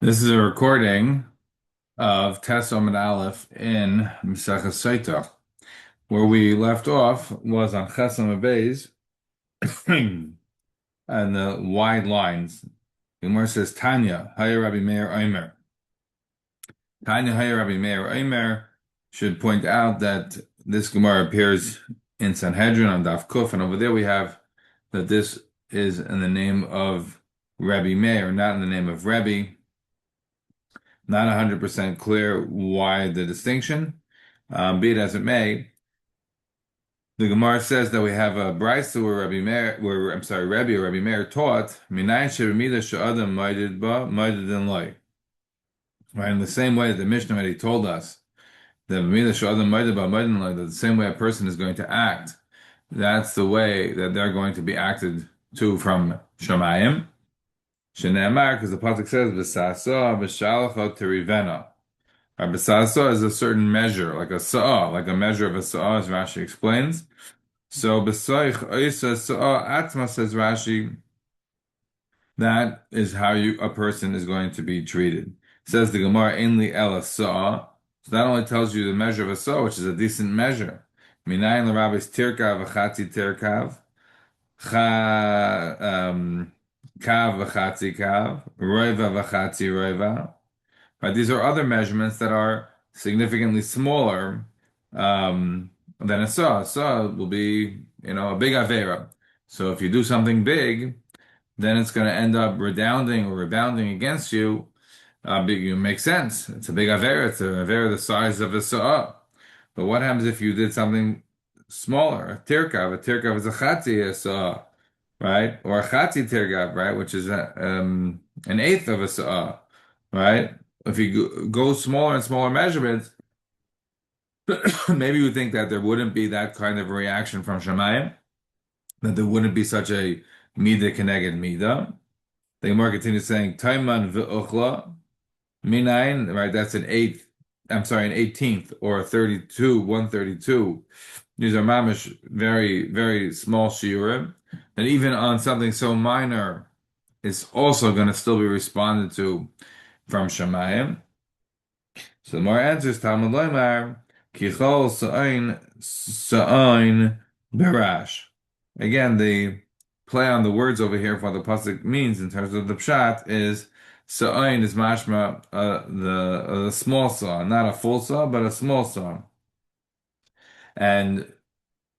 This is a recording of Tes Amud Aleph in Maseches Sotah. Where we left off was on Ches Amud Beis and the wide lines. The Gemara says, Tanya, Haya Rabbi Meir Omer. Tanya, Haya Rabbi Meir Omer should point out that this Gemara appears in Sanhedrin on Daf Kuf, and over there we have that this is in the name of Rabbi Meir, not in the name of Rebbe. Not 100% clear why the distinction. Be it as it may, the Gemara says that we have a brayso where Rabbi Meir, where I'm sorry, Rabbi or Rabbi Meir taught minayin shebemida she'adam ma'ided ba ma'ided in loy. Right, in the same way that the Mishnah already told us that bemida she'adam ma'ided ba ma'ided in loy, that the same way a person is going to act, that's the way that they're going to be acted to from Shamayim. Shene'emar, because the pasuk says v'sasa v'shalacha terivena. A besasa is a certain measure, like a sa'ah, like a measure of a sa'ah, as Rashi explains. So besoich oisa sa'ah atma, says Rashi, that is how a person is going to be treated. Says the Gemara, ainli ela sa'ah. So that only tells you the measure of a sa'ah, which is a decent measure. Minayin l'rabis tirkav v'chatzi tirkav, kav v'chatzi kav, roiva v'chatzi roiva. Right? These are other measurements that are significantly smaller than a saw. A saw will be, a big avera. So if you do something big, then it's going to end up redounding or rebounding against you. It makes sense. It's a big avera. It's an avera the size of a saw. But what happens if you did something smaller? A tirkav. A tirkav is a chatzi, a saw, right? Or a chatzi tirkav, right? Which is an eighth of a saw, right? If you go smaller and smaller measurements, maybe you think that there wouldn't be that kind of reaction from Shemayim, that there wouldn't be such a mida keneged mida. The Gemara continues saying, Taiman v'uchla minayin, right? That's an eighth, I'm sorry, an 18th or a 32, 132. These are mamish, very, very small shiurim. And even on something so minor, it's also going to still be responded to from Shemayim. So the more answers Talmud Loimar, Kichol Sa'ain Barash. Again, the play on the words over here for what the pasuk means in terms of the pshat is Sa'ain is mashma the small saw, not a full saw, but a small saw. And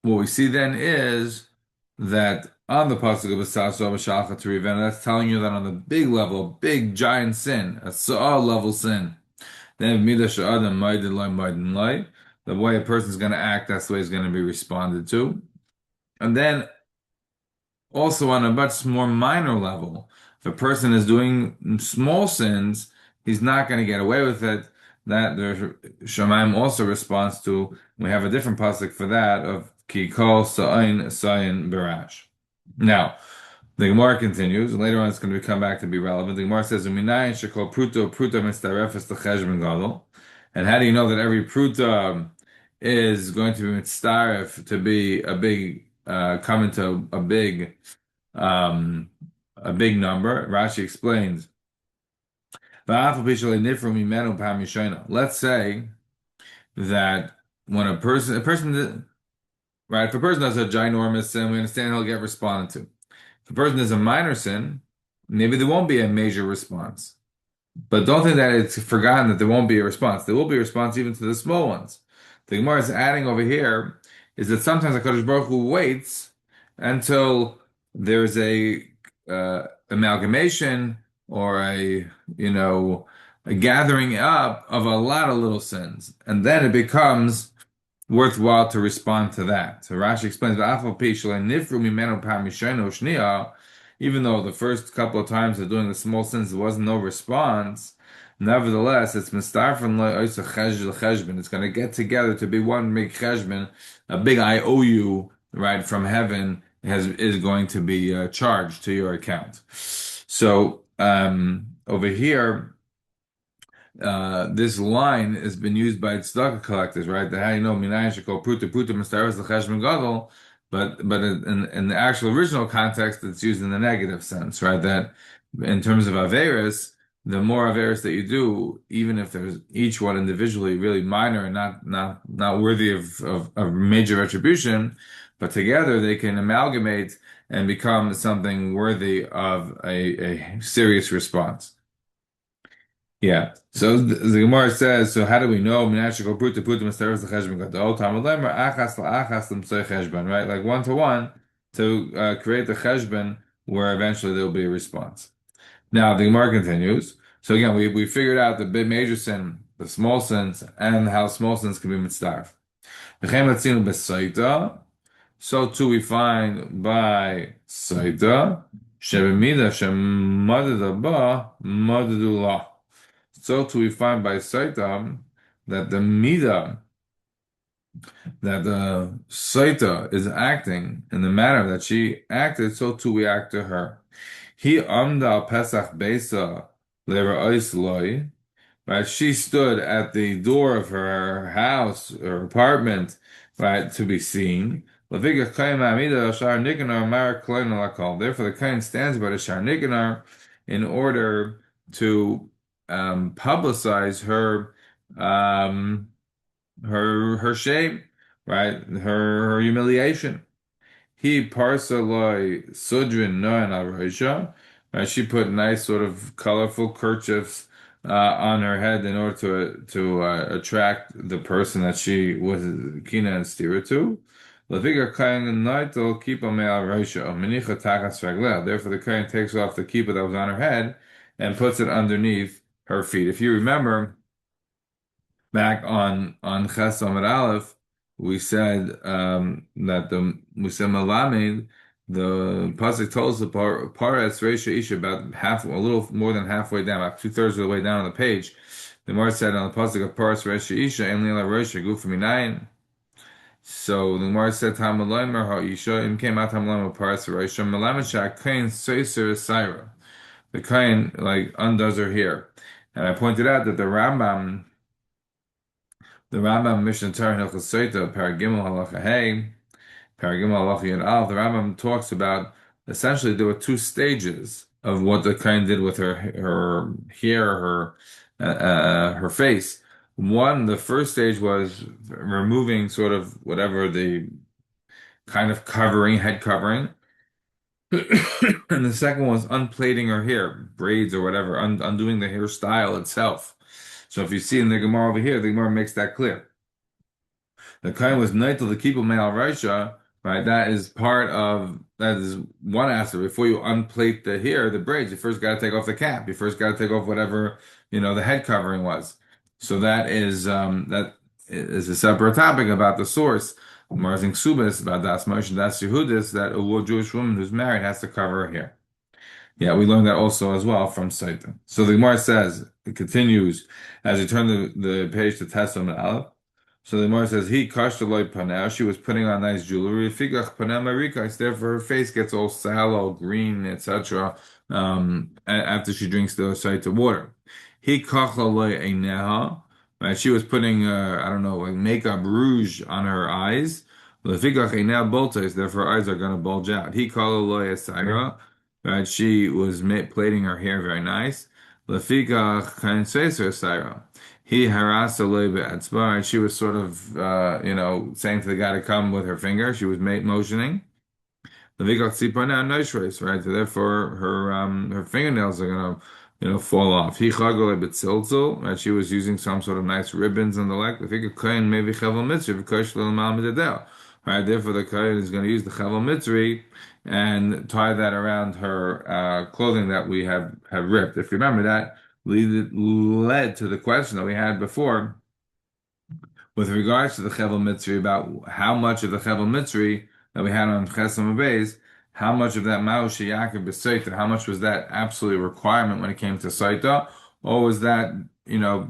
what we see then is that on the pasuk of Asasa B'Shalcha Teriven, that's telling you that on the big level, big giant sin, a saw level sin. Then the way a person's going to act, that's the way it's going to be responded to. And then also on a much more minor level, if a person is doing small sins, he's not going to get away with it. That the Shemaim also responds to. We have a different pasuk for that of Ki kol sa'in sa'in barash. Now, the Gemara continues, and later on it's going to come back to be relevant. The Gemara says, "Uminayin shekol pruto pruto mistarefes l'cheshbon gadol." And how do you know that every pruta is going to be mitzaref to be a big, come into a big number? Rashi explains. Let's say that when right, if a person does a ginormous sin, we understand he'll get responded to. If a person does a minor sin, maybe there won't be a major response. But don't think that it's forgotten that there won't be a response. There will be a response even to the small ones. The Gemara is adding over here is that sometimes HaKadosh Baruch Hu waits until there's a amalgamation or a gathering up of a lot of little sins, and then it becomes worthwhile to respond to that. So Rashi explains, even though the first couple of times of doing the small sins there wasn't no response, nevertheless it's mistarfin cheshbon. It's going to get together to be one big cheshbon, a big IOU, right, from heaven is going to be charged to your account. So over here, this line has been used by tzedakah collectors, right? That how you know minayin shekol pruta pruta mistaros l'cheshbon gadol, but in the actual original context, it's used in the negative sense, right? That in terms of averis, the more Averis that you do, even if there's each one individually really minor and not worthy of major retribution, but together they can amalgamate and become something worthy of a serious response. Yeah. So the Gemara says, so how do we know? Right? Like one to one to create the cheshbon where eventually there'll be a response. Now the Gemara continues. So again, we figured out the big major sin, the small sins, and how small sins can be mitzvah. So too we find by Sotah, Shebemida Shemadada Ba Madadu La. So too we find by Sotah that the Mida, that the Sotah is acting in the manner that she acted, so too we act to her. He amda al Pesach Besa Lera Loy. Right, she stood at the door of her house or apartment, right, to be seen. Therefore, the kohen stands by the Shar Nicanor in order to publicize her shame, right, her humiliation. He parsaloi sudrin noan al. Right, she put nice sort of colorful kerchiefs on her head in order to attract the person that she was kina and stira to. Leviga kain naitel kipa me'al roisha menicha tachas ragleh. Therefore, the kain takes off the kippah that was on her head and puts it underneath her feet. If you remember, back on Ches Amud Aleph, we said that Malamed, the pasuk told us the Paretz Reisha Isha about half, a little more than halfway down, about 2/3 of the way down on the page. The Gemara said on the pasuk of Paretz Reisha Isha, Ein Lila Reisha Guf Minayin. So the Gemara said, "Tamaloimer Ha Isha Im came out Tamaloimer Paretz Reisha Malamed Shak Kain Seiser Saira." The Kain like undoes her hair, and I pointed out that the Rambam Mishnah Torah Hilchos Sotah, Paragimel Halacha Hey, Paragimel Halacha Yud Aleph, the Rambam talks about essentially there were two stages of what the Kohen did with her hair, her face. One, the first stage was removing sort of whatever the kind of covering, head covering. And the second was unplaiting her hair, braids or whatever, undoing the hairstyle itself. So if you see in the Gemara over here, the Gemara makes that clear. The Kohen was neitel to keep a male Raisha, right? That is one aspect. Before you unplait the hair, the braids, you first got to take off the cap. You first got to take off whatever, the head covering was. So that is a separate topic about the source. Marzing Subis, about Das Moshe, Das Yehudis, that a Jewish woman who's married has to cover her hair. Yeah, we learned that also as well from Sotah. So the Gemara says, it continues, as you turn the page to Tesla and Aleph. So the Gemara says, he kashed loy panel. She was putting on nice jewelry. Figach panel marika. Therefore, her face gets all sallow, green, etc. After she drinks the Sotah water. He kachla loy eineha. Right, she was putting, I don't know, like makeup rouge on her eyes. Lefigach eineh boltes. Therefore, her eyes are going to bulge out. He kala loy esaira. Right, she was plaiting her hair very nice. Lefigach kain seser esaira. He harasa lebe'atzba, and she was sort of, saying to the guy to come with her finger. She was motioning. Levikach tzipana noishreis, right? So therefore, her fingernails are gonna, fall off. He chagol betzilzel, right? She was using some sort of nice ribbons on the leg. Lefikach kain maybe chevel mitzvah v'kosh l'mal midadel. Right, therefore the kohen is going to use the chevel mitzri and tie that around her clothing that we have ripped. If you remember that, led to the question that we had before with regards to the Chevel Mitzri about how much of the Chevel Mitzri that we had on Chesam Beis, how much of that Ma'u Sheyakir B'Seita, how much was that absolute requirement when it came to Saita, or was that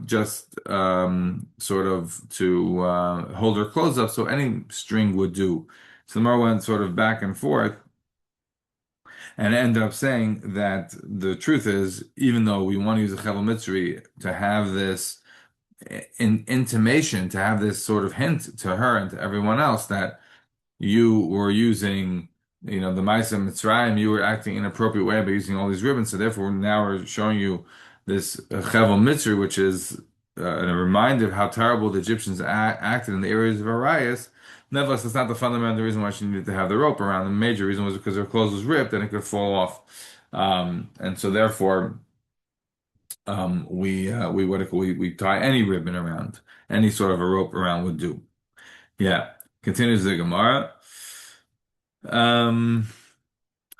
just sort of to hold her clothes up so any string would do. So the Gemara went sort of back and forth and ended up saying that the truth is, even though we want to use a Chevel Mitzri to have this intimation, to have this sort of hint to her and to everyone else that you were using, the Ma'aseh Mitzrayim, you were acting in an appropriate way by using all these ribbons. So therefore, now we're showing you this Chevel Mitzri, which is a reminder of how terrible the Egyptians acted in the areas of Arias. Nevertheless, that's not the fundamental reason why she needed to have the rope around. The major reason was because her clothes was ripped and it could fall off. And so therefore, we tie any ribbon around, any sort of a rope around would do. Yeah. Continues the Gemara. Um,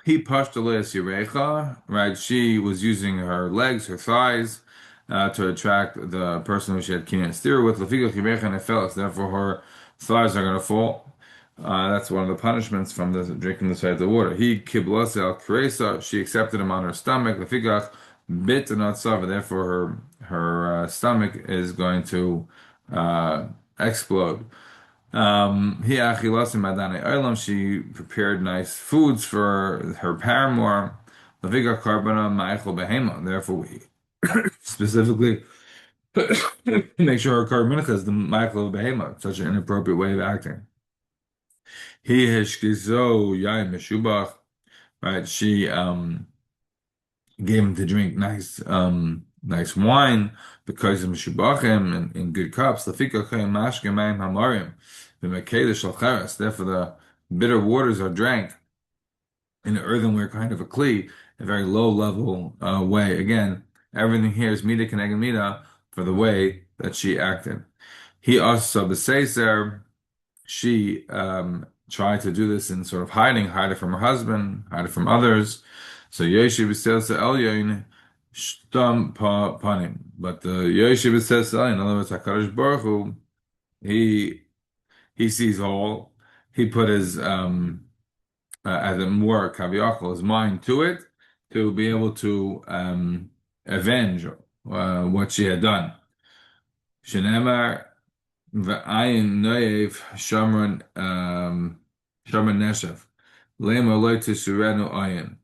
he pashtalis yirecha, right? She was using her legs, her thighs, to attract the person who she had kinyan steer with. Lefiga yirecha nefelis. Therefore, her thighs are going to fall. That's one of the punishments from the drinking the side of the water. He kiblas al kresa. She accepted him on her stomach. Lefigach bit not sava. Therefore, her stomach is going to explode. He achilasim madane olam. She prepared nice foods for her paramour. Laviga karbana ma'echel behema. Therefore, we specifically make sure her carbon is the ma'echel behema. Such an inappropriate way of acting. He heshkizo yain meshubach. Right. She gave him to drink nice wine because of meshubachim in good cups. Lafika chem mashke mayim hamarim. Therefore, the bitter waters are drank in an earthenware kind of a kli, a very low level way. Again, everything here is mida keneged mida for the way that she acted. He also b'seiser. She tried to do this in sort of hide it from her husband, hide it from others. So Yoshi b'seiser elyon shtam panim. But the Yoshi b'seiser elyon, in other words, Hakadosh Baruch Hu, he sees all. He put his as a more kaviyachol, his mind to it to be able to avenge what she had done. Shenemar v'ayin noyev shamron neshev lema loy tisurenu ayin.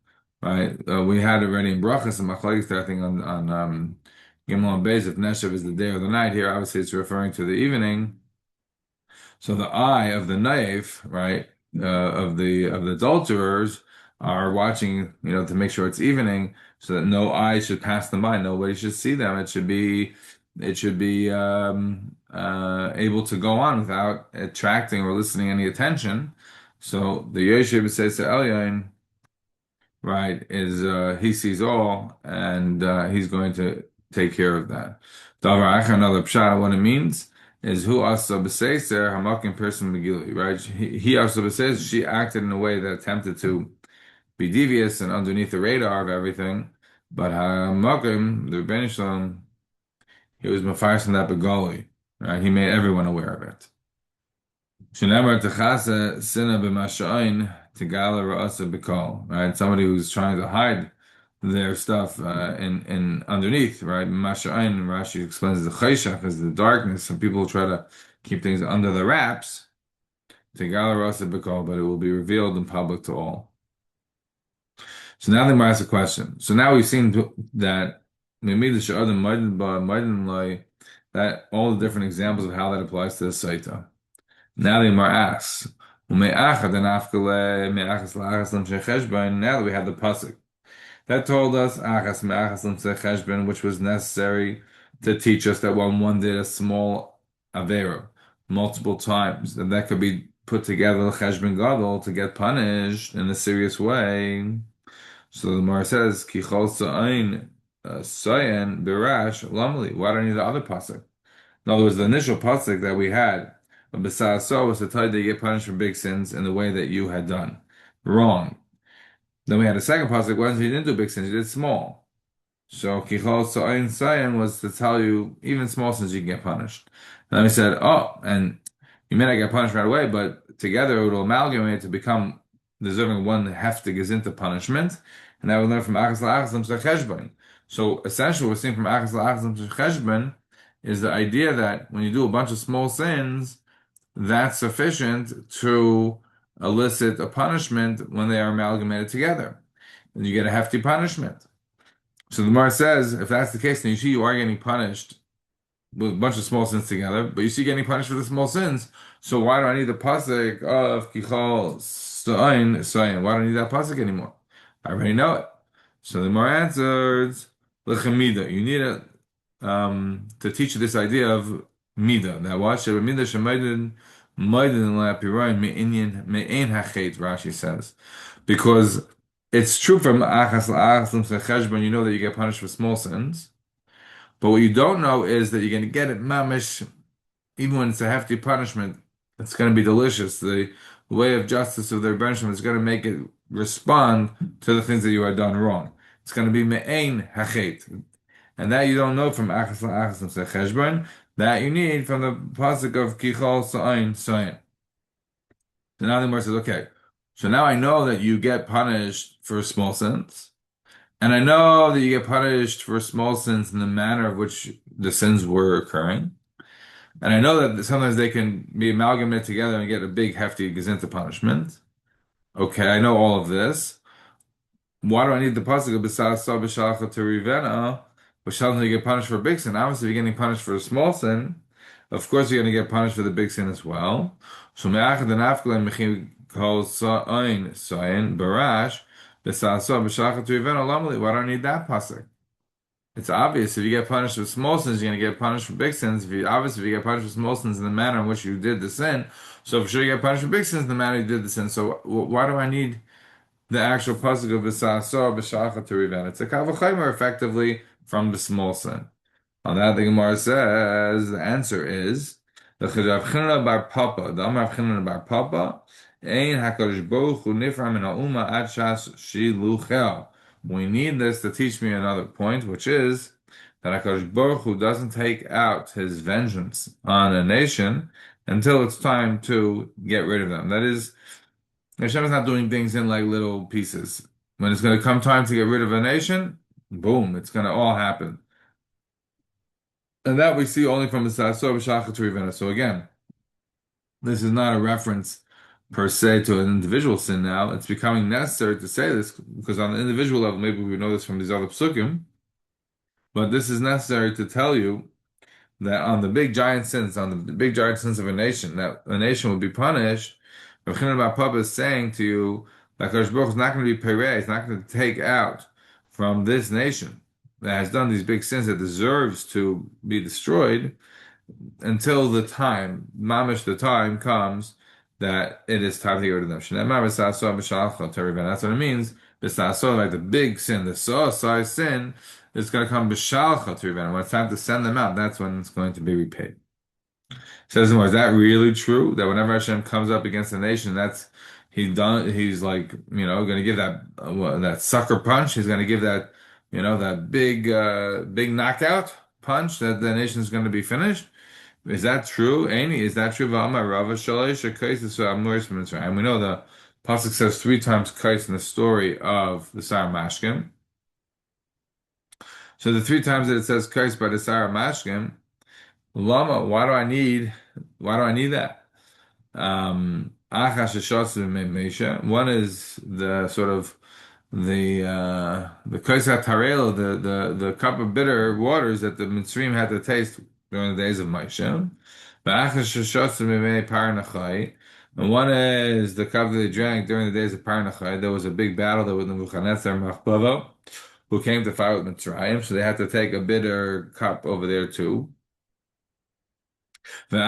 Right, we had already in brachas and machlokes I think on Gimel and Beis if neshev is the day or the night. Here, obviously, it's referring to the evening. So the eye of the knife, right, of the adulterers are watching, to make sure it's evening, so that no eye should pass them by, nobody should see them. It should be able to go on without attracting or eliciting any attention. So the Yeshiva says to Elyon, right, is he sees all, and he's going to take care of that. Davar Acha, another pshat, what it means is who asa b'seiser hamakim person megili, right? He asa b'seiser, she acted in a way that attempted to be devious and underneath the radar of everything, but hamakim, the Rebbeinu Shalom, he was mefarsin that begali, right? He made everyone aware of it. Shenemar techase sina b'masha'in tegala ra'asa b'kol, right? Somebody who's trying to hide their stuff in underneath, right? Masha'in, Rashi explains the chayshach is the darkness. Some people try to keep things under the wraps. Tegala ra'asa b'kol, but it will be revealed in public to all. So now the Gemara asks a question. So now we've seen that that all the different examples of how that applies to the Sotah. Now the Gemara asks, now that we have the pasuk that told us which was necessary to teach us that when one did a small avera multiple times, that could be put together cheshbon gadol to get punished in a serious way. So the Gemara says, "Kichol sa'ain sayan birash lamli." Why do I need the other pasuk? In other words, the initial pasuk that we had, B'sa'aso, was to tell you that you get punished for big sins in the way that you had done wrong. Then we had a second pasuk. Once you didn't do big sins, you did small. So Kichol Sa'ayin Sayin was to tell you even small sins you can get punished. And then we said, oh, and you may not get punished right away, but together it will amalgamate to become deserving one heftig gezinta punishment. And that we learn from Achas La'achas to Cheshbon. So essentially, what we're seeing from Achas La'achas to Cheshbon is the idea that when you do a bunch of small sins, that's sufficient to elicit a punishment when they are amalgamated together. And you get a hefty punishment. So the Gemara says, if that's the case, then you see you are getting punished with a bunch of small sins together, but you see getting punished for the small sins. So why do I need the pasuk of Kichol Sa'ayin Sayin? Why do I need that pasuk anymore? I already know it. So the Gemara answers, L'chemida. You need to teach you this idea of mida. That what sheba mida shemaydin maydin la'apirayin me'in hachet. Rashi says, because it's true from achas la'achas l'cheshbon. You know that you get punished for small sins, but what you don't know is that you're going to get it mamish even when it's a hefty punishment. It's going to be delicious. The way of justice of their punishment is going to make it respond to the things that you had done wrong. It's going to be me'ain hachet. And that you don't know from Achas LaAchas and Cheshbon. That you need from the pasuk of Kichol Sa'ain Sa'in. So now the Gemara says, okay, so now I know that you get punished for small sins, and I know that you get punished for small sins in the manner of which the sins were occurring, and I know that sometimes they can be amalgamated together and get a big hefty gazinta punishment. Okay, I know all of this. Why do I need the pasuk of b'sa'asa b'shalcha to rivena? Which tells me you get punished for a big sin. Obviously, if you're getting punished for a small sin, of course you're going to get punished for the big sin as well. So me'achad and afkalim mechim kol sa'oin sa'in barash b'sa'asa b'shalcha to rivena lamali. Why do I need that pasuk? It's obvious if you get punished for small sins, you're going to get punished for big sins. Obviously, if you get punished for small sins in the manner in which you did the sin, so for sure you get punished for big sins in the manner you did the sin. So why do I need the actual pasuk of B'sa'asor b'shacha to revenge? It's a kavachimer effectively from the small sin. On that, the Gemara says the answer is the Chidavchina bar Papa, the Amar Avchina bar Papa, Ein Hakadosh Baruch Hu nifra min ha'uma ad shas shiluchel. We need this to teach me another point, which is that Hakadosh Baruch Hu doesn't take out his vengeance on a nation until it's time to get rid of them. That is, Hashem is not doing things in like little pieces. When it's going to come time to get rid of a nation, boom, it's going to all happen. And that we see only from the Sasor B'Shachat to Rivena. So again, this is not a reference per se to an individual sin now. It's becoming necessary to say this because on the individual level, maybe we know this from these other psukim, but this is necessary to tell you that on the big giant sins, on the big giant sins of a nation, that a nation will be punished. Rav Chanan bar Papa is saying to you that Kadosh Baruch is not going to be pereh, it's not going to take out from this nation that has done these big sins that deserves to be destroyed until the time, mamish, the time comes that it is time to get rid of them. That's what it means. Like the big sin, the size sin, is going to come b'shalcha to revenge. When it's time to send them out, that's when it's going to be repaid. Says more, is that really true? That whenever Hashem comes up against a nation, that's he's like, going to give that that sucker punch. He's going to give that, that big knockout punch that the nation is going to be finished. Is that true? Any is that true? And we know the pasuk says three times kais in the story of the Sarah Mashkim. So the three times that it says kais by the Sarah Mashkim, Lama, why do I need that? One is the sort of the kaisat tarelo, the cup of bitter waters that the Mitzrayim had to taste during the days of Moshe. And one is the cup that they drank during the days of Parnachai. There was a big battle that with Nebuchadnezzar Machbava, who came to fight with Mitzrayim, so they had to take a bitter cup over there too. And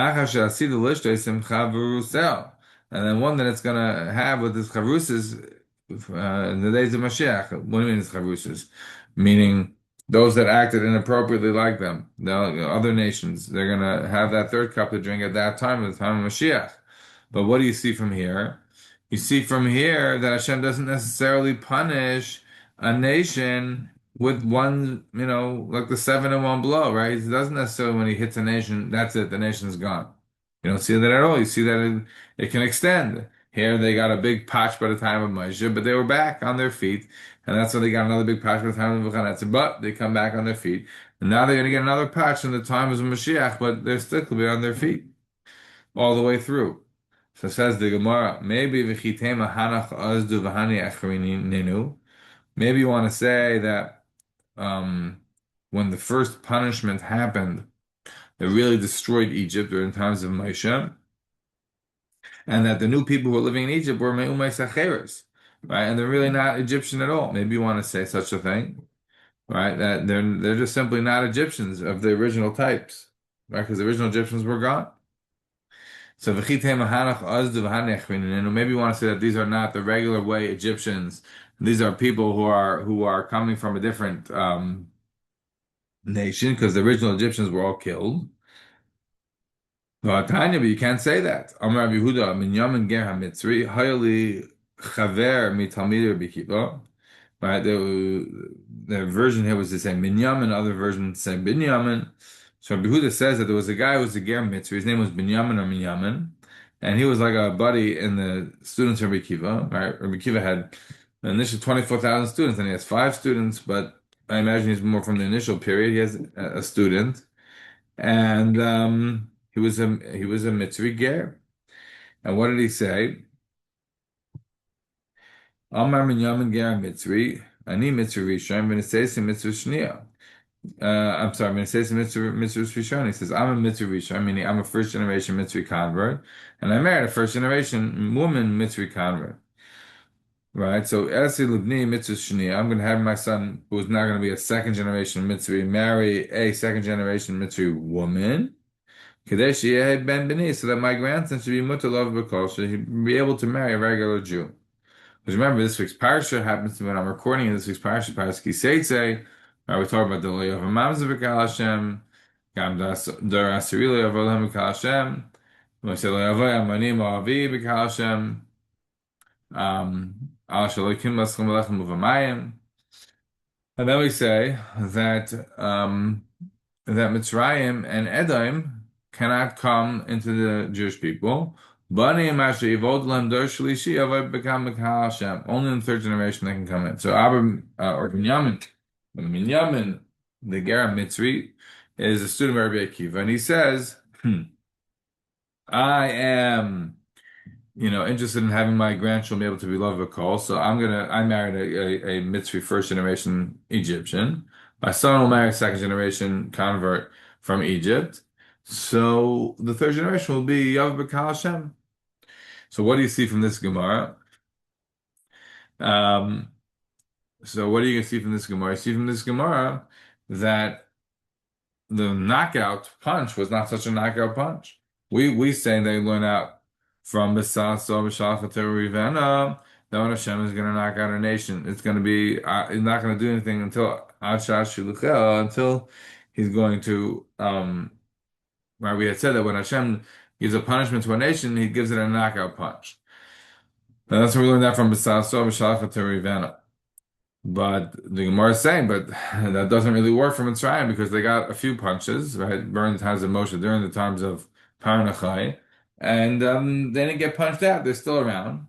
then one that it's gonna have with this chavrusas in the days of Mashiach. What do you mean it's chavrusas? Meaning those that acted inappropriately like them, the other nations, they're gonna have that third cup to drink at that time, at the time of Mashiach. But what do you see from here? You see from here that Hashem doesn't necessarily punish a nation with one, like the seven in one blow, right? It doesn't necessarily when he hits a nation, that's it, the nation's gone. You don't see that at all. You see that it can extend. Here they got a big patch by the time of Moshe, but they were back on their feet, and that's why they got another big patch by the time of Nebuchadnezzar. But they come back on their feet, and now they're going to get another patch in the time of Mashiach, but they're still going to be on their feet all the way through. So says the Gemara, maybe v'chitema hanach azdu v'hani achrininu. Maybe you want to say that when the first punishment happened, it really destroyed Egypt during times of Moshe, and that the new people who were living in Egypt were me'umay sacheres, right? And they're really not Egyptian at all. Maybe you want to say such a thing. right? That they're just simply not Egyptians of the original types, right? Because the original Egyptians were gone. So and maybe you want to say that these are not the regular way Egyptians. These are people who are coming from a different nation because the original Egyptians were all killed. But Tanya, but you can't say that. Amar Rabbi Yehuda, min Yamin ger ha-Mitzri, hayali chaver mitalmid Rabbi Kiva. Right, the version here was the same Binyamin, other versions say Binyamin. So Rabbi Yehuda says that there was a guy who was a ger Mitzri. His name was Binyamin or Binyamin, and he was like a buddy in the students of Rabbi Kiva. Right, Rabbi Kiva had an initial 24,000 students, and he has five students, but I imagine he's more from the initial period. He has a student and he was a Mitzri ger. And what did he say? Amar min Yamin ger Mitzri, ani Mitzri Rishon, v'neseis Mitzri Shnia. I'm sorry, v'neseis Mitzri Rishon. He says, I'm a Mitzri Rishon, meaning I'm a first generation Mitzri convert, and I married a first generation woman Mitzri convert. Right, so Esi Libni Mitzri Shnia, I'm going to have my son, who is now going to be a second generation Mitzri, marry a second generation Mitzri woman. Kadesh ben Beni, so that my grandson should be mutter love b'kol, so he'd be able to marry a regular Jew. Because remember, this week's parsha happens to be when I'm recording this week's parsha, Parsha Kiseitze. We talk about the Loy of Mamza b'kal Hashem, Gam dar Asiri Loy of Olam b'kal Hashem, we say Loy Avoy Amanim Oavi b'kal Hashem, Al Shalokim Laschem Lechem Uvamayim. And then we say that Mitzrayim and Edom cannot come into the Jewish people. Only in the third generation they can come in. So Abba or Binyamin, the Gera Mitzri, is a student of Rabbi Akiva, and he says, I am interested in having my grandchildren be able to be loved with Kol. So I married a Mitzri first generation Egyptian. My son will marry a second generation convert from Egypt. So the third generation will be Yav B'Kal Hashem. So what do you see from this Gemara? Um, so what are you going to see from this Gemara? You see from this Gemara that the knockout punch was not such a knockout punch. We say they learn out from Besaso B'Shalchat Rivena that when Hashem is going to knock out a nation, it's going to be he's not going to do anything until Ad Shas Shiluchel, until he's going to right. We had said that when Hashem gives a punishment to a nation, he gives it a knockout punch. And that's where we learned that from Besaso B'Shalchat Rivena. But the Gemara is saying, but that doesn't really work for Mitzrayim because they got a few punches, right? During the times of Moshe, during the times of Paranachai, and they didn't get punched out. They're still around.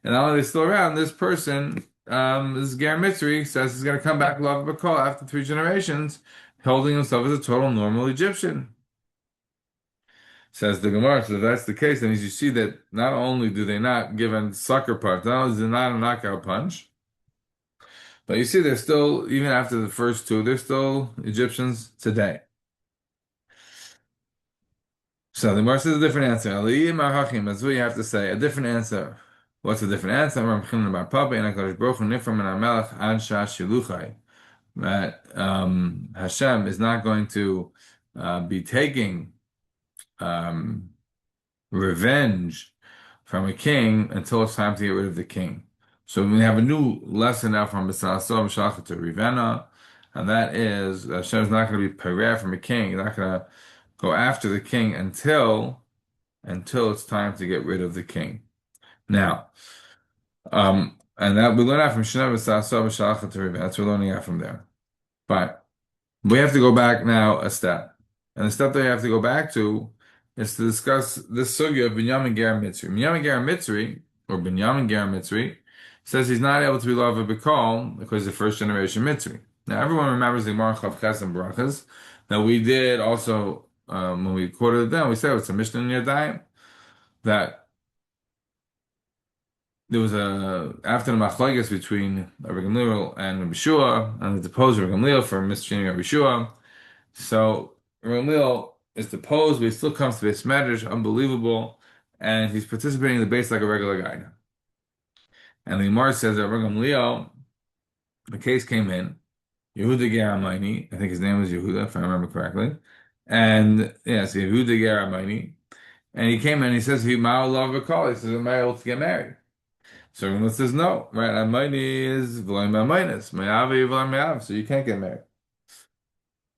And not only they're still around, this person, this Ger Mitzri, says he's going to come back Love Bakol after 3 generations, holding himself as a total normal Egyptian. Says the Gemara, so if that's the case, then you see that not only do they not give a sucker punch, not only is it not a knockout punch, but you see, they're still, even after the first two, they're still Egyptians today. So the Gemara says a different answer. That's what you have to say. A different answer. What's a different answer? That Hashem is not going to be taking revenge from a king until it's time to get rid of the king. So we have a new lesson now from Besaso B'Shalchat Rivena, and that is Hashem is not going to be pareh from a king. He's not going to go after the king until it's time to get rid of the king. Now, and that we learn out from Shana Besaso B'Shalchat Rivena. That's what we're learning out from there. But we have to go back now a step, and the step that we have to go back to is to discuss this sugya of Binyamin Ger Mitzri. Binyamin Ger Mitzri, or Binyamin Ger Mitzri, says he's not able to be loved B'Kol because he's the first generation Mitzri. Now, everyone remembers the Gemara Chav Ches and Brachas that we did also when we quoted it down. We said it's a Mishnah in Yadayim that there was after the machlokes between Rabbi Gamliel and Rabbi Shua, and the deposed Rabbi Gamliel for mistreating Rabbi Shua. So Rabbi Gamliel is deposed, but he still comes to base medrash, unbelievable, and he's participating in the base like a regular guy now. And the Gemara says that Rabbi Gamliel, the case came in, Yehuda Geramayni. I think his name was Yehuda, if I remember correctly. And yes, Yehuda Geramayni. And he came and he says, he Ma'al love call. He says, am I able to get married? So everyone says no, right? Amayni is v'loim Amaynis. Me'avi v'loim Me'av. So you can't get married.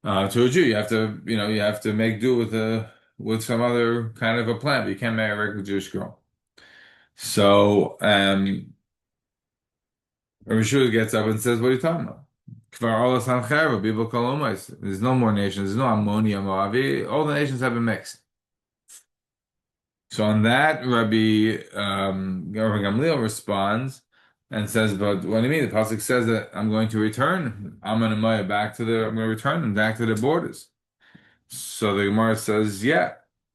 To a Jew, you have to, you have to make do with some other kind of a plan, but you can't marry a regular Jewish girl. So Rishua gets up and says, "What are you talking about? Kvar olas hancherva, people call umais. There's no more nations. There's no ammonia, Moavi. All the nations have been mixed." So on that, Rabbi Gamliel responds and says, "But what do you mean? The pasuk says that I'm going to return Ammon and Moab back to I'm going to return them back to their borders." So the Gemara says, "Yeah,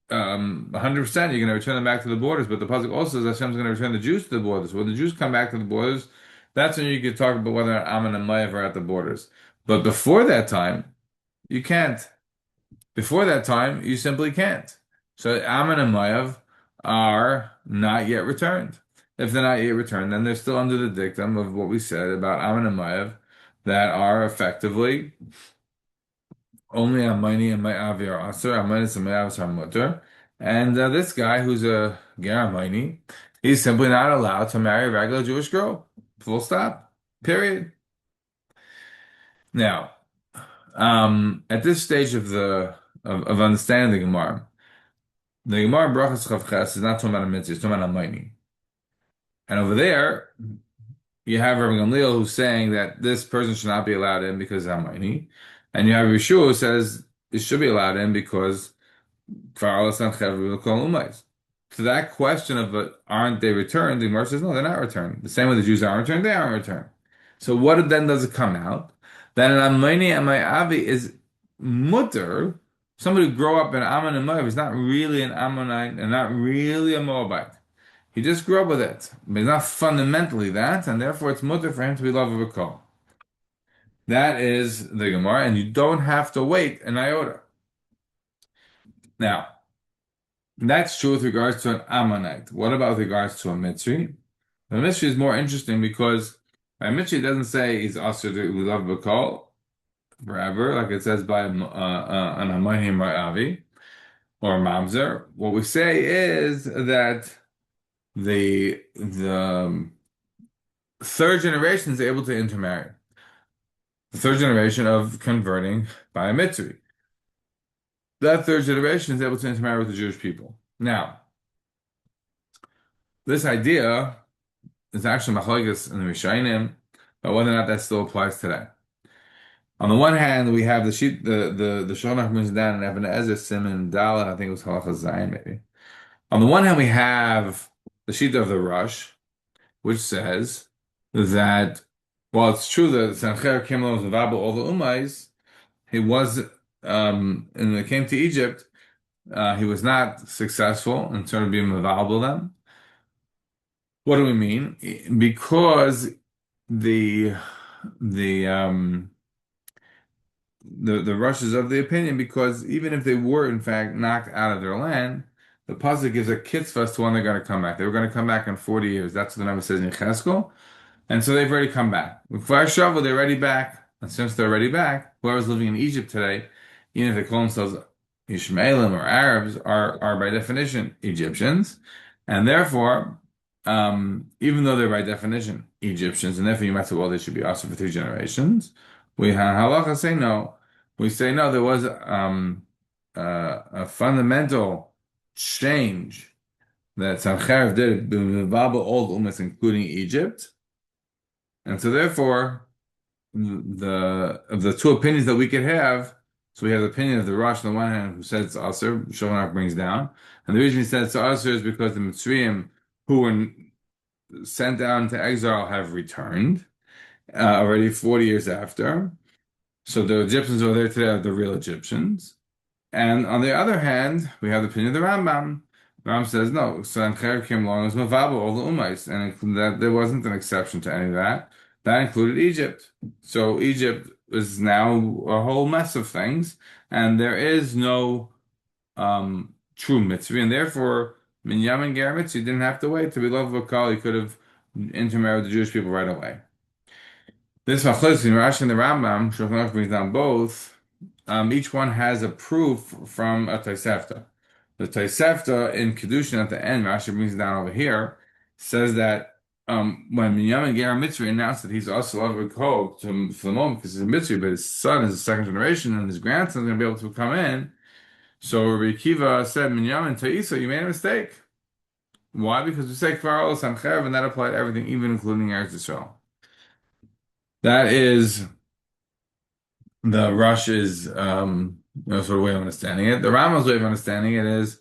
100%. You're going to return them back to the borders." But the pasuk also says Hashem's going to return the Jews to the borders. When the Jews come back to the borders, that's when you could talk about whether Ammon and Moab are at the borders. But before that time, you can't. Before that time, you simply can't. So Ammon and Moab are not yet returned. If they're not yet returned, then they're still under the dictum of what we said about Ammon and Moab that are effectively only Ammoni and Moavi are Asur, Ammonis and Moavis are Mutter. And this guy who's a Ger Ammoni, he's simply not allowed to marry a regular Jewish girl. Full stop. Period. Now, at this stage of understanding the Gemara Brachas Chavches is not talking about a mitzvah, it's talking about a mighty. And over there, you have Rabbi Gamliel who's saying that this person should not be allowed in because of mighty, and you have Yeshua who says it should be allowed in because to that question of aren't they returned, the Gemara says no, they're not returned. The same way the Jews aren't returned, they aren't returned. So what then does it come out? That an Ammoni and Moavi is mutter. Somebody who grew up in Ammon and Moab is not really an Ammonite and not really a Moabite. He just grew up with it, but he's not fundamentally that, and therefore it's mutter for him to be love of a call. That is the Gemara, and you don't have to wait an iota. Now, that's true with regards to an Ammonite. What about with regards to a Mitzri? The Mitzri is more interesting because a Mitzri doesn't say he's also to love Bakal forever, like it says by an Amayim Ra'avi or Mamzer. What we say is that the third generation is able to intermarry. The third generation of converting by a Mitzri. That third generation is able to intermarry with the Jewish people. Now, this idea is actually machlokes in the Rishonim, but whether or not that still applies today. On the one hand, we have the sheet, the Shonach brings down in Even Ezer Siman Dalet, I think it was Halacha Zayin maybe. On the one hand, we have the sheet of the Rush, which says that while it's true that Sancher came along with all the Umays, he was and when it came to Egypt, he was not successful in sort of being available them. What do we mean? Because the the um the Rush is of the opinion because even if they were in fact knocked out of their land, the pasuk gives a kitzvah to when they're going to come back. They were going to come back in 40 years. That's what the number says in Cheskel. And so they've already come back. With Fire Shovel, they're already back. And since they're already back, whoever's living in Egypt today, even if they call themselves Ishmaelim or Arabs, are by definition Egyptians. And therefore, even though they're by definition Egyptians, and therefore you might say, well, they should be also for 3 generations, we halacha say no. We say no, there was a fundamental change that Sanchev did with all ummahs, including Egypt. And so therefore, of the two opinions that we could have, so we have the opinion of the Rosh on the one hand who says it's Aser, Shulchan brings down, and the reason he says it's Aser is because the Mitzrayim who were sent down to exile have returned already 40 years after. So the Egyptians who are there today are the real Egyptians. And on the other hand, we have the opinion of the Rambam. The Rambam says no. Sancher came along as Mavabo, all the Ummais, and that there wasn't an exception to any of that. That included Egypt. So Egypt is now a whole mess of things, and there is no true mitzvah, and therefore Minyamin and Ger mitzvah didn't have to wait to be loved of a call. He could have intermarried with the Jewish people right away. This machlokes in Rashi and the Rambam, Shulchan Aruch brings down both. Each one has a proof from a Tosefta. The Tosefta in Kedushin at the end, Rashi brings it down over here, says that when Binyamin Ger Mitzri announced that he's also of called to for the moment because he's a Mitzri, but his son is the second generation and his grandson is going to be able to come in. So Rabbi Akiva said, Binyamin Ta'isa, you made a mistake. Why? Because we say Kfar Olos Samchev, and that applied to everything, even including Eretz Yisrael. That is the Rush's sort of way of understanding it. The Rambam's way of understanding it is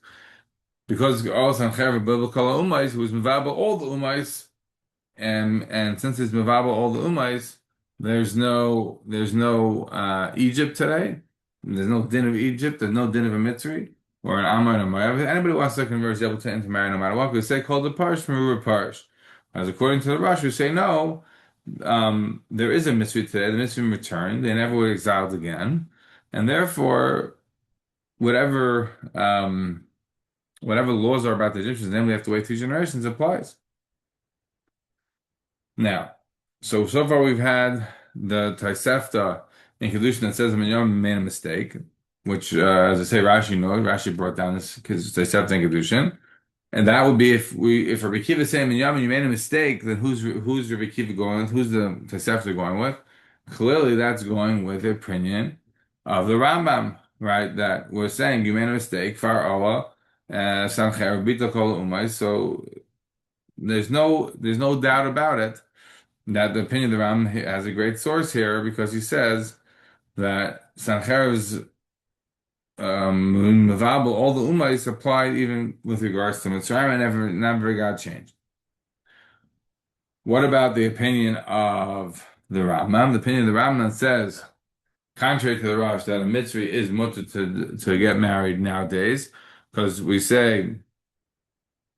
because all Sanchev biblical umais, who is mevabel all the umais, and since he's mevabel all the umais, there's no Egypt today. There's no din of Egypt. There's no din of a Mitzri or an Ammon or Moab. Anybody who wants to convert is able to intermarry no matter what. We say called the Parish from Ruba Parish. As according to the Rush, we say no. There is a Mitzri today. The Mitzri returned. They never were exiled again, and therefore, whatever whatever laws are about the Egyptians, then we have to wait 2 generations applies. Now, so far we've had the Tosefta in Kedushin that says Minyan made a mistake, which, as I say, Rashi knows. Rashi brought down this because Tosefta in Kedushin. And that would be if Rabbi Kiva is saying, Minyamin, you made a mistake, then who's Rabbi Kiva going with? Who's the Tosefta going with? Clearly, that's going with the opinion of the Rambam, right? That we're saying you made a mistake, Far Allah, Sancher, Bita Kol Umay. So there's no doubt about it that the opinion of the Rambam has a great source here because he says that Sancher's Mavabel, all the Ummahs applied even with regards to Mitzrayim and never got changed. What about the opinion of the Rambam? The opinion of the Rambam says, contrary to the Rosh, that a Mitzri is mutter to get married nowadays, because we say,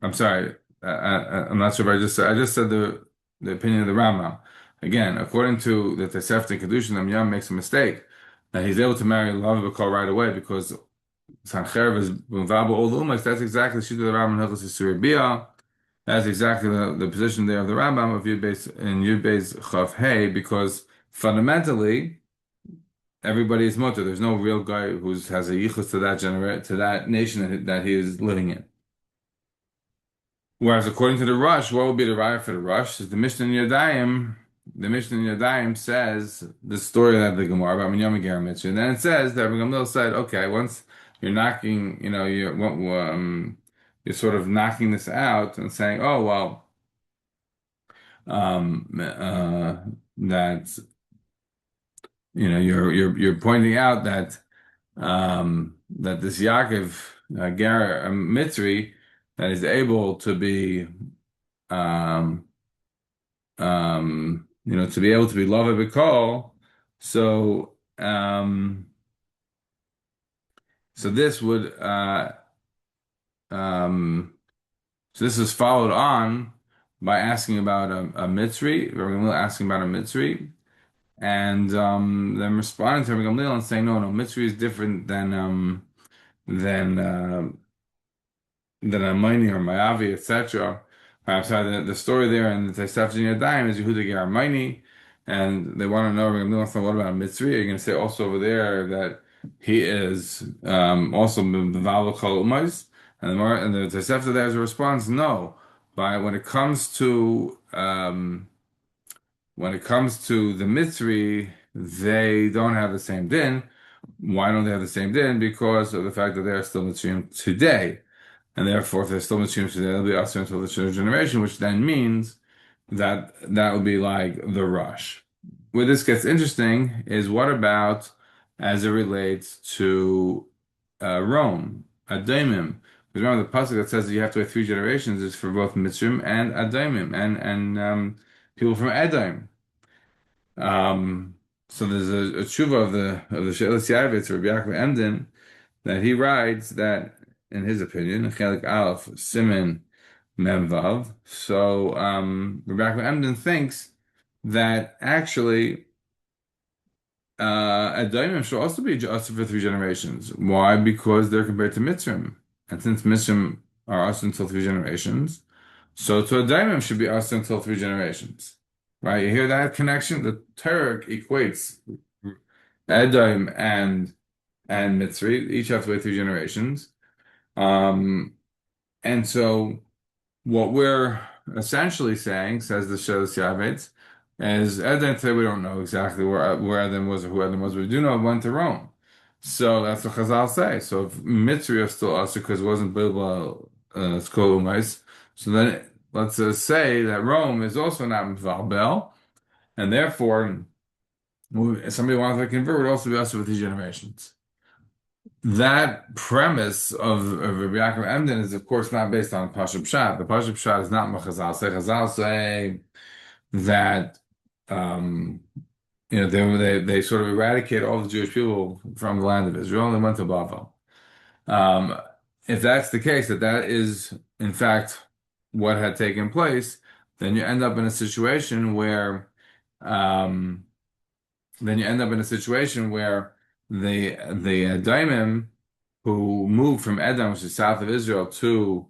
I'm sorry, I'm not sure if I just said the opinion of the Rambam. Again, according to the Tosefta and Kedushin, the Yom makes a mistake that he's able to marry Lav B'Kol right away because Sancherv is Vavabo all the Umas. That's exactly Shita the Rambam Hilchos Yisur Bia. That's exactly the position there of the Rambam of Yud Beis in Yud Beis Chav Hey, because fundamentally everybody is mutter. There's no real guy who has a yichus to that nation that he is living in. Whereas according to the Rush, what would be the raya for the Rush? Is the Mishnah in Yadayim. The Mishnah in Yadayim says the story of the Gemara about Minyamin Ger Mitzri, and then it says that Rabbi Gamliel said, okay, once you're knocking, you're sort of knocking this out and saying, oh well, that you're pointing out that that this Yaakov Ger Mitzri that is able to be to be able to be Lava B'Kol. So so this would so this is followed on by asking about a Mitzri, Rabbi Gamliel asking about a Mitzri, and then responding to Rabbi Gamliel and saying, no, Mitzri is different than a Maini or Mayavi, etc. I'm sorry, the story there in the Tosefta Yadayim is Yehuda Ger Maini, and they want to know, what about Mitzri? Are you going to say also over there that he is also B'Val Kol Umais? And the Tosefta there is a response, no. But when it comes to the Mitzri, they don't have the same din. Why don't they have the same din? Because of the fact that they are still Mitzrayim today. And therefore, if they're still Mitzrayim today, they'll be Asur until the third generation, which then means that would be like the Rush. Where this gets interesting is what about as it relates to Rome, Adayimim? Because remember the pasuk that says that you have to wait 3 generations is for both Mitzrayim and Adayimim and people from Edom. So there's a tshuva of the She'elas Yavitz or Rabbi Yaakov Emden that he writes that in his opinion, Chelik Aleph Siman Mem Vav. So Rabbi Yaakov Emden thinks that actually Adayimim should also be just for 3 generations. Why? Because they're compared to Mitzrayim. And since Mitzrayim are us until 3 generations, so to Adayimim should be us until 3 generations. right? You hear that connection? The Turk equates Edom and Mitzri, each have to wait 3 generations. Um, and so what we're essentially saying, says the Shelos Yavetz, is Edom today we don't know exactly where Edom was or who Edom was, but we do know it went to Rome. So that's what Chazal say. So if Mitzri is still us because it wasn't Bilbao Skolumais, so then let's say that Rome is also not Valbel, and therefore if somebody wants to convert, would also be us with these generations. That premise of Rabbi Yaakov Emden is, of course, not based on Pashup Pshat. The Pashup Pshat is not what Chazal say. Chazal say that um, they sort of eradicate all the Jewish people from the land of Israel and they went to Babel. Um, if that's the case, that is in fact what had taken place, then you end up in a situation where um, the Daimim who moved from Edom, which is south of Israel, to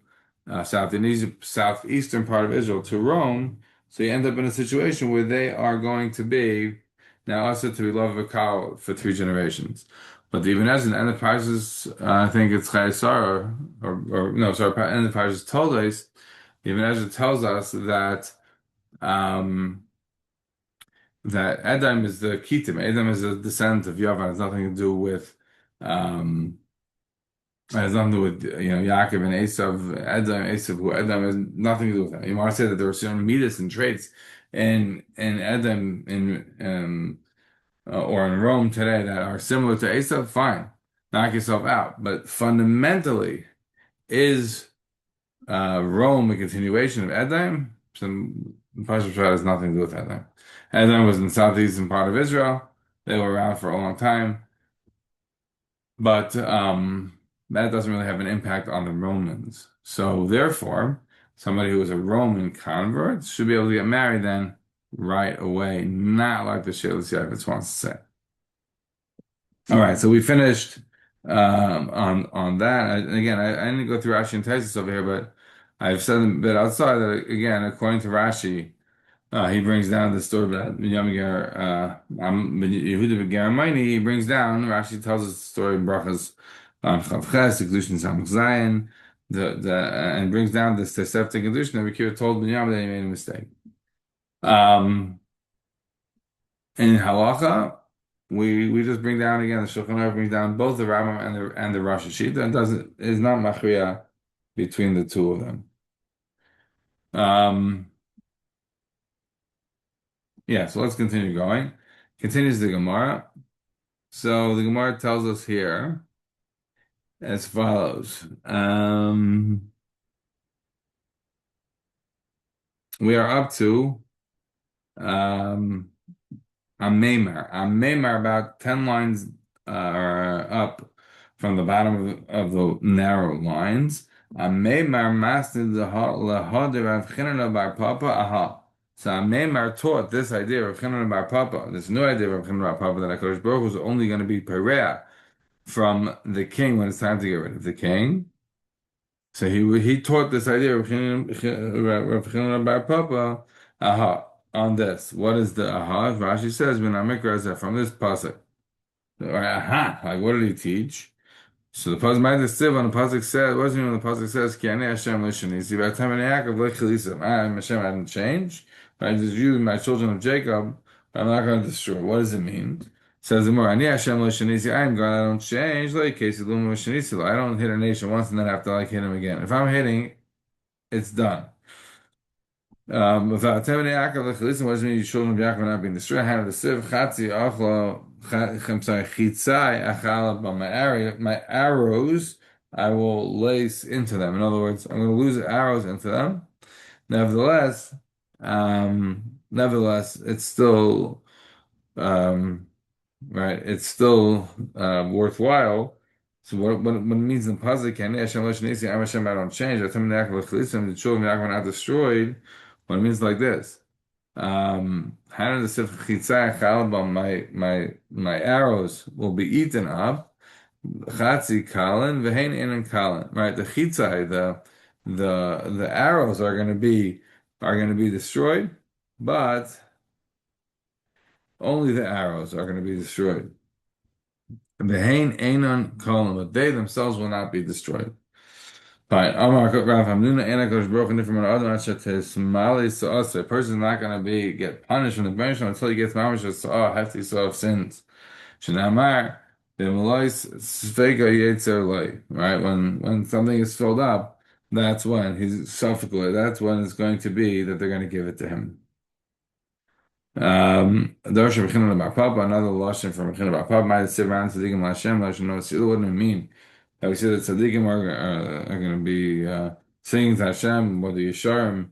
southeastern part of Israel to Rome. So you end up in a situation where they are going to be now also to be loved of cow for 3 generations. But the Ibn Ezra and the Parshas, I think it's Chayesar or no, sorry, and the Parshas told us, Ibn Ezra tells us um, that Edom is the Kitim. Edom is a descendant of Yavan. It has nothing to do with um, it has nothing to do with Yaakov and Esav, Edom, Esav, who Edom has nothing to do with that. You want to say that there are certain midas and traits in Edom or in Rome today that are similar to Esav, fine. Knock yourself out. But fundamentally, is Rome a continuation of Edom? Some Pasha Pshat has nothing to do with Edom. Edom was in the southeastern part of Israel. They were around for a long time. But that doesn't really have an impact on the Romans. So therefore, somebody who is a Roman convert should be able to get married then right away, not like the Shelos Yavetz wants to say. All right, so we finished on that. I didn't go through Rashi and Taisus over here, but I've said a bit outside that again, according to Rashi, he brings down the story about Binyamin Yehuda B'Geramaini. He brings down, Rashi tells us the story in Brachas Chav Ches, Kedushin Samach Zayin, and brings down this Tosefta Kedushin that Reb told Binyamin that he made a mistake. Um, in Halacha, we just bring down again the Shulchan Aruch brings down both the Rambam and the Rosh Hashita and doesn't is not machriya between the two of them. Um, yeah, so let's continue going. Continues the Gemara. So the Gemara tells us here as follows. We are up to um, Amemar, about 10 lines up from the bottom of the narrow lines. Amemar masnid lehoder Rav Chanina bar Papa aha. So Amemar taught this idea of Chanina bar Papa, this new idea of Chanina bar Papa that HaKadosh Baruch Hu was only going to be Perea from the king when it's time to get rid of the king. So he taught this idea of Rav Chanina bar Papa aha on this. What is the aha? Rashi says, "When Amikra from this pasuk." Or aha, like what did he teach? So the pasuk might have said when the pasuk said, wasn't even when the pasuk says, "Ki ani Hashem l'shanisi." By the time in Yaakov l'chilisam, I am Hashem. I didn't change. But I just you, my children of Jacob. But I'm not going to destroy. What does it mean? It says the more ani Hashem l'shanisi. I am God. I don't change. Like Casey l'um l'shanisi. I don't hit a nation once and then have to like hit him again. If I'm hitting, it's done. Without Temene Yaakov Lechalisa, what does it mean? You children of Yaakov not being destroyed. Hand of the sieve, Chatzi Achlo, I'm sorry, Chitzai Achala, but my arrows, I will lace into them. In other words, I'm going to lose arrows into them. Nevertheless, it's still um, right. It's still worthwhile. So what it means in pasuk, Ani Hashem lo shnisi, I'm Hashem, I don't change. Atem Yaakov Lechalisa, the children of Yaakov are not destroyed. What it means like this. Hana the Sif Chitzai Chalba, my arrows will be eaten up. Chatzi Kalin, Vehain Inan Kalin. Right, the Chitzai, the arrows are going to be destroyed, but Only the arrows are going to be destroyed. Behain Einon Kolam, but they themselves will not be destroyed. Fine. Amar Rav Hamnuna Anakosh broken different other Mali Sa'asa. A person is not going to be get punished from the punishment until he gets mamash Sa'ah, hefty Sa'ah of sins. Shnamar, the Malais Sfega Yetzer Lay. Right? When something is filled up, that's when he's suffocated. That's when it's going to be that they're going to give it to him. Darsha Bechina Bar Papa, another lashon from Bechina Bar Papa, might sit around Tzadikim Lashem, Lashon no Tzidul. What do it mean? That we say that Tzadikim are going to be singing to Hashem, whether Yesharim,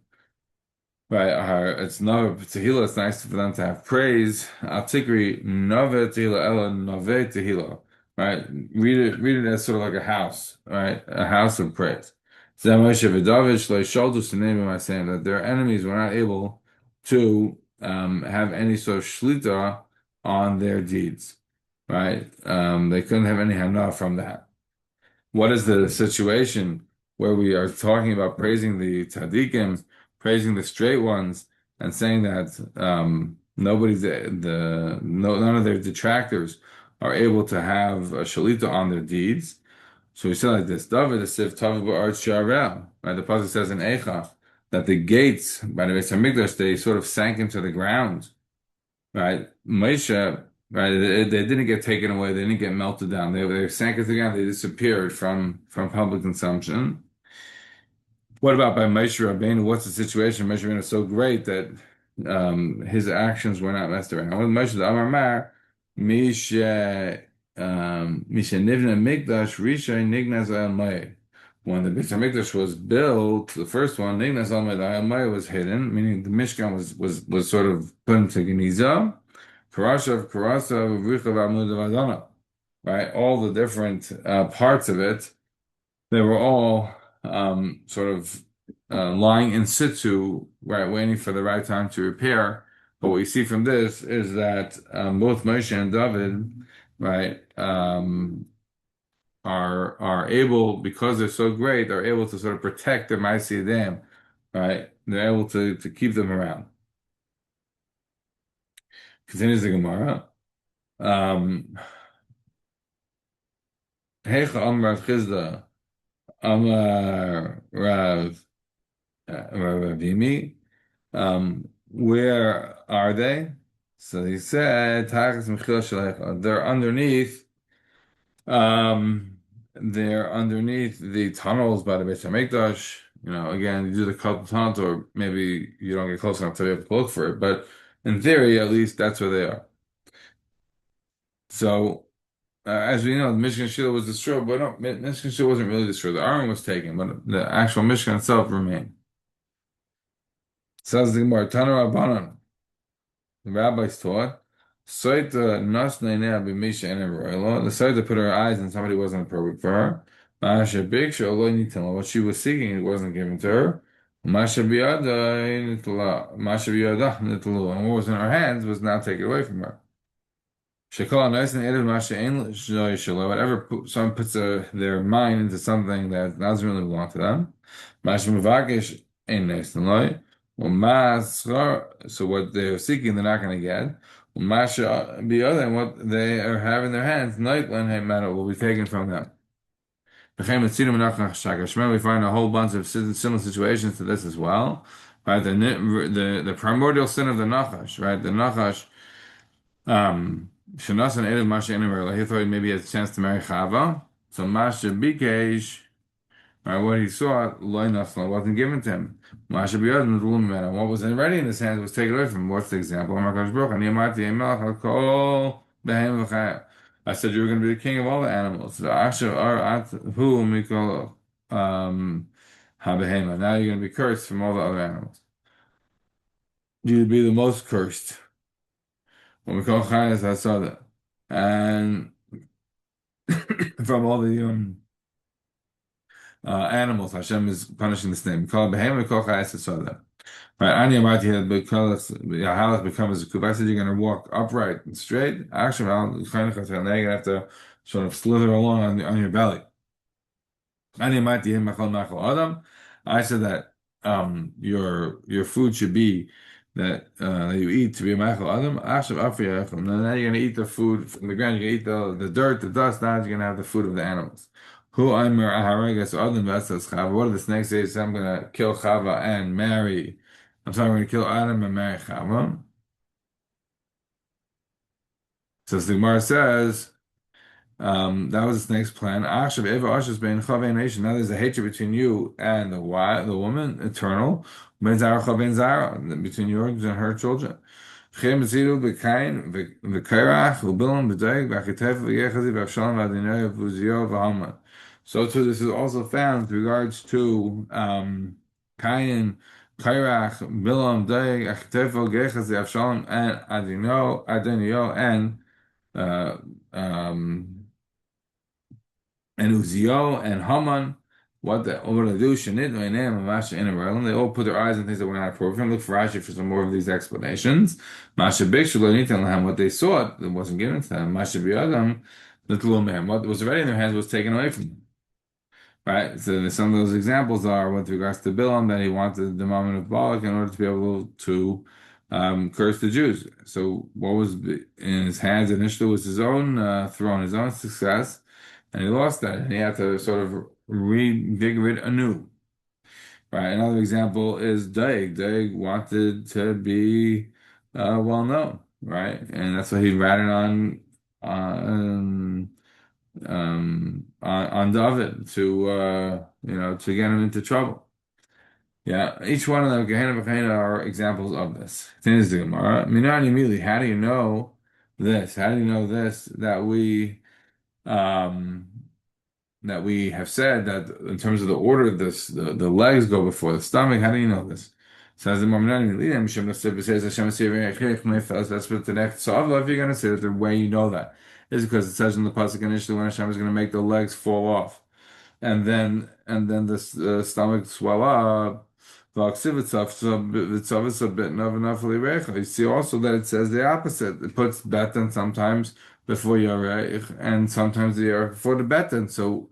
right? It's no Tehillah. It's nice for them to have praise. Al Tikri Nove Tehillah Ella Nove Tehillah, right? Read it as sort of like a house, right? A house of praise. Zeh Moshe v'David Shlo Yisholdu S'nei B'Masayim, that their enemies were not able to have any sort of shlita on their deeds, right? They couldn't have any hana from that. What is the situation where we are talking about praising the tzaddikim, praising the straight ones, and saying that none of their detractors are able to have a shalita on their deeds? So we say like this: David asif tavu ba'art sharel. Right, the pasuk says in Eicha that the gates by the Beis Hamikdash they sort of sank into the ground. Right, Moshe. Right, they didn't get taken away. They didn't get melted down. They sank into the ground. They disappeared from public consumption. What about by Moshe Rabbeinu? What's the situation? Moshe Rabbeinu is so great that his actions were not messed around. With Moshe the Amar Mar, Misha Nivna Mikdash Risha Nignaz Al Mayed. When the Beis Hamikdash was built, the first one, Nignaz Al Mayed was hidden, meaning the Mishkan was sort of put into Geniza. Karashav Richav Amud Vadana. Right, all the different parts of it, they were all sort of lying in situ, right, waiting for the right time to repair. But what we see from this is that both Moshe and David, right, are able, because they're so great, are able to sort of protect the Ma'aseh Yadayim, right? They're able to keep them around. Continues the Gemara. Heicha Amar Rav Chizda, Amar Rav Yimi. Where are they? So he said, they're underneath. They're underneath the tunnels by the Beis Hamikdash. You know, again, you do the tunnels, or maybe you don't get close enough to be able to look for it. But in theory, at least, that's where they are. So, as we know, the Mishkan Shiloh was destroyed, but no, Mishkan Shiloh wasn't really destroyed. The Aron was taken, but the actual Mishkan itself remained. Says the Gemara, Tana Rabbanan. The rabbis taught, Sotah nasneinea b'misha ena b'roilo. The Sotah put her eyes on somebody who wasn't appropriate for her. Ma'asher biksha lo nitin. What she was seeking, it wasn't given to her. Ma'asher biyada nitlu. And what was in her hands was now taken away from her. Shekol nice and erev ma'asher ein shelo. Whatever someone puts their mind into something that doesn't really belong to them. Ma'asher mevakesh ein nice and loy. So what they're seeking, they're not going to get. And what they have in their hands, will be taken from them. We find a whole bunch of similar situations to this as well. Right, the primordial sin of the Nachash, right? The Nachash, Shanas and Erev Masha anywhere. He thought he maybe had a chance to marry Chava. So Masha Bikesh. Right, what he saw, wasn't given to him. What was already in his hands was taken away from him. What's the example? I said you were going to be the king of all the animals. Now you're going to be cursed from all the other animals. You'd be the most cursed. When we call Chayas, I saw that. And from all the animals, Hashem is punishing the snake. Call behemoth, we call chayes saw that. Right, Ani Amati had because Yahalas becomes a kuba. I said you're going to walk upright and straight. Actually, now you're going to have to sort of slither along on your belly. Ani Amati had machal machal adam. I said that your food should be that you eat to be a ma'achal adam. Ashav afiyach, and then now you're going to eat the food from the ground. You're going to eat the dirt, the dust. Now you're going to have the food of the animals. Who Aimer Aharagas Adam Vesas Chava. What do the snake say? I'm going to kill Chava and marry. I'm sorry, I'm going to kill Adam and marry Chava. So the Gemara says. That was the snake's plan. Akshav Eva Ashes bein Chavei Nation. Now there's a hatred between you and the woman, eternal. Ben Zara Chavein Zara, between yours and her children. Chem Zidu Bekain V'Kairach V'Bilam V'Daig V'Achitef V'Yechazi V'Avshalom V'Adinei V'Uzio V'Haman. So too, this is also found with regards to Cain, Kairach, Bilam, Daig, Achitef V'Yechazi Avshalom and Adinio and uh, um, Uzio and Haman, what do they do? Shenit Noinem and Masha in They all put their eyes on things that were not appropriate. Look for Rashi for some more of these explanations. Masha Bikshu Lo what they saw it wasn't given to them. Masha Biyadam Little Man, what was already in their hands was taken away from them. Right? So some of those examples are with regards to Bilam that he wanted the moment of Balak in order to be able to curse the Jews. So what was in his hands initially was his own throne, his own success, and he lost that, and he had to sort of reinvigorate anew. Right. Another example is Daig. Daig wanted to be well known, right? And that's why he ratted on on David to to get him into trouble. Yeah, each one of them, Gehenna V'Gehenna, are examples of this. Continues the Gemara. Minani Mili, how do you know this? How do you know this um that we have said that in terms of the order of this, the legs go before the stomach? How do you know this? Says the Minani Mili, Hashem says Hashem that's what the next. So if you're going to say that the way you know that is because it says in the pasuk initially when Hashem is going to make the legs fall off and then the stomach swell up. You see also that it says the opposite. It puts beten sometimes before Yarech and sometimes the Yarech before the beten. So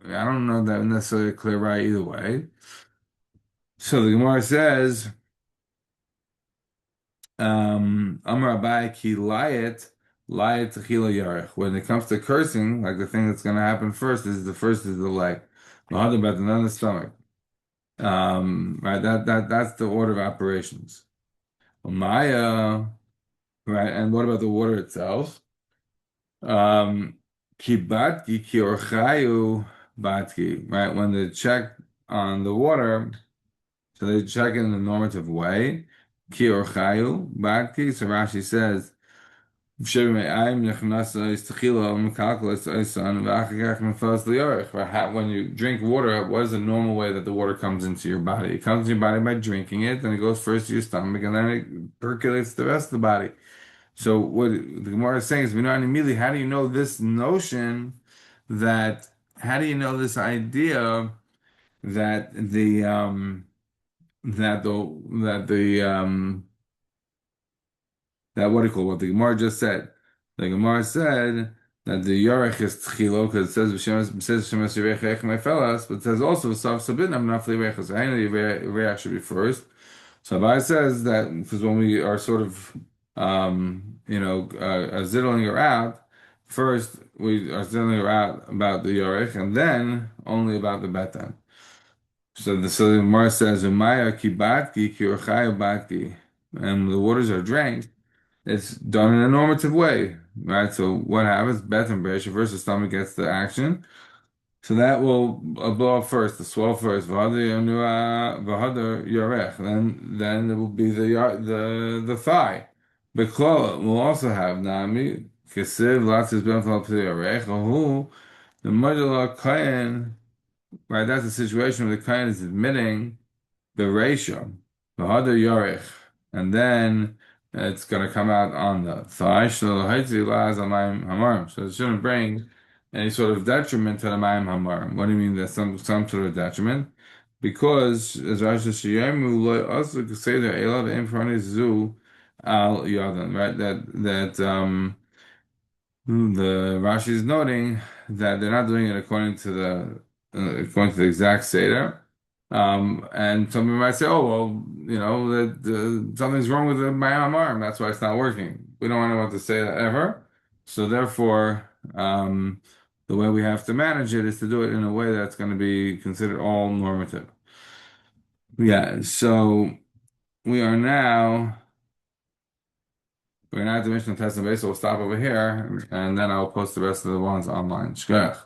I don't know that necessarily clear right either way. So the Gemara says, Amar Abai ki layet techila Yarech. When it comes to cursing, like the thing that's going to happen first is the leg. Mahadar beten, then the stomach. Right, that's the order of operations. Maya, right, and what about the water itself? Kibatki ki orchayu batki, right? When they check on the water, so they check in the normative way. Ki orchayu batki. So Rashi says when you drink water, what is the normal way that the water comes into your body? It comes into your body by drinking it, then it goes first to your stomach, and then it percolates the rest of the body. So what the Gemara is saying is, immediately, how do you know this notion how do you know this idea that that what do you call what the Gemara just said? The Gemara said that the Yarech is Tchilo because it says Shemesh Yirech my fellas, but it says also Sav Sabin I'm not Recha. So I know the Reach should be first. So Abai says that because when we are sort of zittling her out, first we are zittling her out about the Yarech and then only about the Betan. So the Gemara says Umaya Kibatki Ki Batki, and the waters are drank. It's done in a normative way, right? So what happens? Beth and Beresha first, the stomach gets the action. So that will blow up first, the swell first. V'hadar yarech. Then it will be the thigh. Beklala will also have nami kesiv latzis benfal yarech. Who the mother kain, right? That's the situation where the kain is admitting the ratio, the other yarech, and then it's going to come out on the thigh. So it shouldn't bring any sort of detriment to the mayim hamarim. What do you mean? There's some sort of detriment? Because as Rashi Shiyemu lo also could say that Elav Infrani Zu al Yadan, right? The Rashi is noting that they're not doing it according to the exact Seder. And somebody might say, oh, well, that something's wrong with my arm. That's why it's not working. We don't want anyone to say that ever. So therefore, the way we have to manage it is to do it in a way that's going to be considered all normative. Yeah, so we are now we're now at the Mishnah Test and Base. So we'll stop over here, and then I'll post the rest of the ones online. Shkoyach.